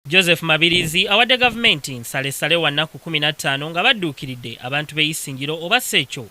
Joseph Mabirizi awadde gavumenti nsalesale wa nnaku 15 nga badduukiridde abantu b'Isingiro oba Ssekyo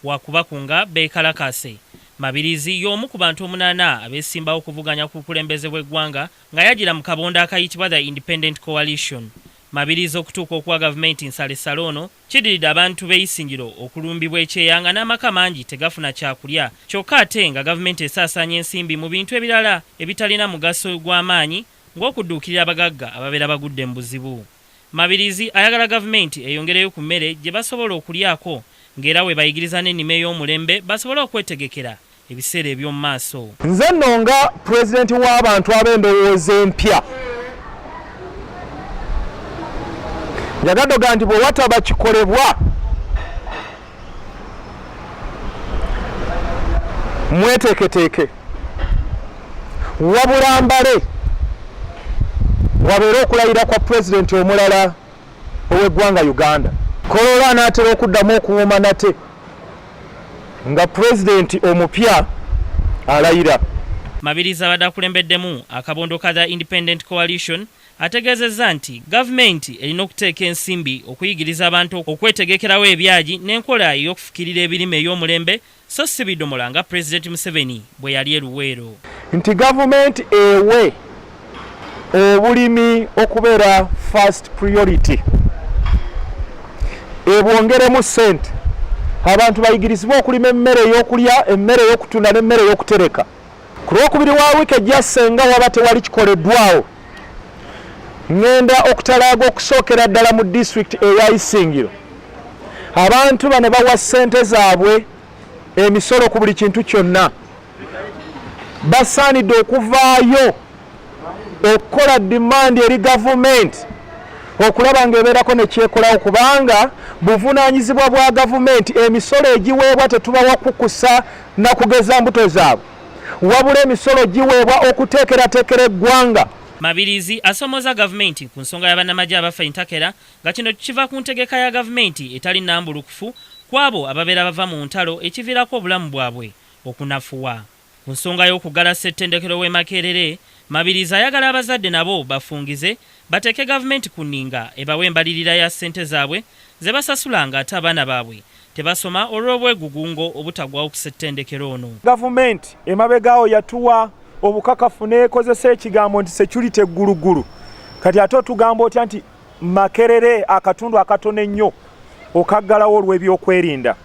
wakubakunga beekalakase. Mabirizi y'omu ku bantu 8 abeesimbawo okuvuganya ku bukulembeze bw'eggwanga nga yagira mu kabonda akayitibwa The Independent Coalition. Mabirizi okutuuka okuwa gavumenti nsalesale ono kidiridde abantu b'Isingiro okulumbibwa ekyeyanga n'amaka mangi tegafuna kyakulya, kyokka ate nga gavumenti esaasaanya ensimbi mu bintu ebirala ebitalina mugaso gw'amaanyi ng'okudduukirira abagagga ababeera bagudde mu buzibu. Mabirizi ayagala gavumenti eyongereyo ku mmere gye basobola okulyako ng'era we bayigiriza n'ennima ey'omulembe basobole okwetegekera ebiseera eby'omu maaso. Nze nno nga pulezidenti w'abantu ab'endowooza empya njagadoga nti bwe wataba kikolebwa mweteeketeeke wabula mbale wabeera okulayira kwa pulezidenti omulala ow'eggwanga Uganda. Kolola anaatera okuddamu okuwuuma nate nga pulezidenti omupya alayira. Mabirizi abadde akulembeddemu akabondo ka The Independent Coalition ategeezezza nti gavumenti erina okuteeka ensimbi okuyigiriza abantu okwetegekerawo ebyagi n'enkola ey'okufukirira ebirime ey'omulembe so si bidomola nga Pulezidenti Museveni bwe yali eruweero. Nti gavumenti ewe obulimi okubeera first priority, ebwongeremu ssente abantu bayigirizibwe okulima emmere ey'okulya, emmere ey'okutunda n'emmere ey'okutereka. Ku Lwokubiri wa wiiki ejjase nga waba tewali kikoleddwawo, ngenda okutalaaga okusookera ddala mu disitulikiti eya Isingiro. Abantu bano bawa ssente zaabwe emisolo ku buli kintu kyonna. Basaanidde okuvaayo okukola demand eri gavumenti okulaba ng'ebeerako ne kyekolawo, kubanga buvunaanyizibwa bwa gavumenti emisolo egiweebwa tetubawa kukusa na kugeza mbuto zaabwe, wabula emisolo giweebwa okuteekerateekera eggwanga. Mabirizi asomoza gavumenti ku nsonga ya bannamagye abafa entakera nga kino kiva ku ntegeka ya gavumenti etali nnambulukufu kw'abo ababeera bava mu ntalo ekiviirako obulamu bwabwe okunafuwa. Ku nsonga y'okuggala ssettendekero w'e Makerere, Mabirizi ayagala abazadde nabo bafungize bateeke gavumenti ku nninga ebawe embalirira ya ssente zaabwe ze basasula ng'ate abaana baabwe tebasoma olw'obwegugungo obutagwawo ku ssettendekero ono. Gavumenti emabegaawo yatuwa obukakafu n'ekozesa ekigambo nti security eggulugulu. Kati ate otugamba otya nti Makerere akatundu akatono ennyo okaggalawo olw'ebyokwerinda.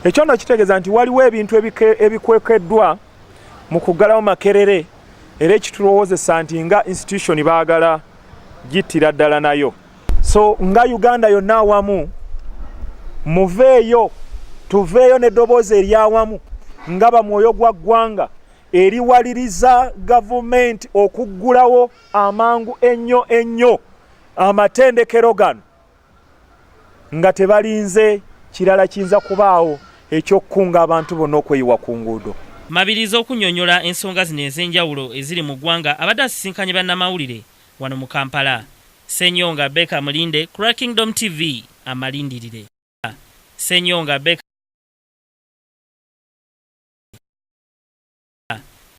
Ekyo nno kitegeeza nti waliwo ebintu ebikwekeddwa mu kuggalawo Makerere era ekitulowoozesa nti nga institution baagala gittira ddala nayo. So nga Uganda yonna awamu muveeyo tuveeyo n'eddoboozi eryawamu nga bamwoyo gwa ggwanga eriwaliriza gavumenti okuggulawo amangu ennyo amatendekero gano nga tebalinze kirala kiyinza kubaawo eky'okkunga abantu bonna okweyiwa ku nguudo. Mabirizi okunnyonnyola ensonga zino ez'enjawulo eziri mu ggwanga abadde asisinkanye bannamawulire wano mu Kampala. Ssenyonga Beka Mulinde, Kingdom TV, amalindirire. Ssenyonga Beka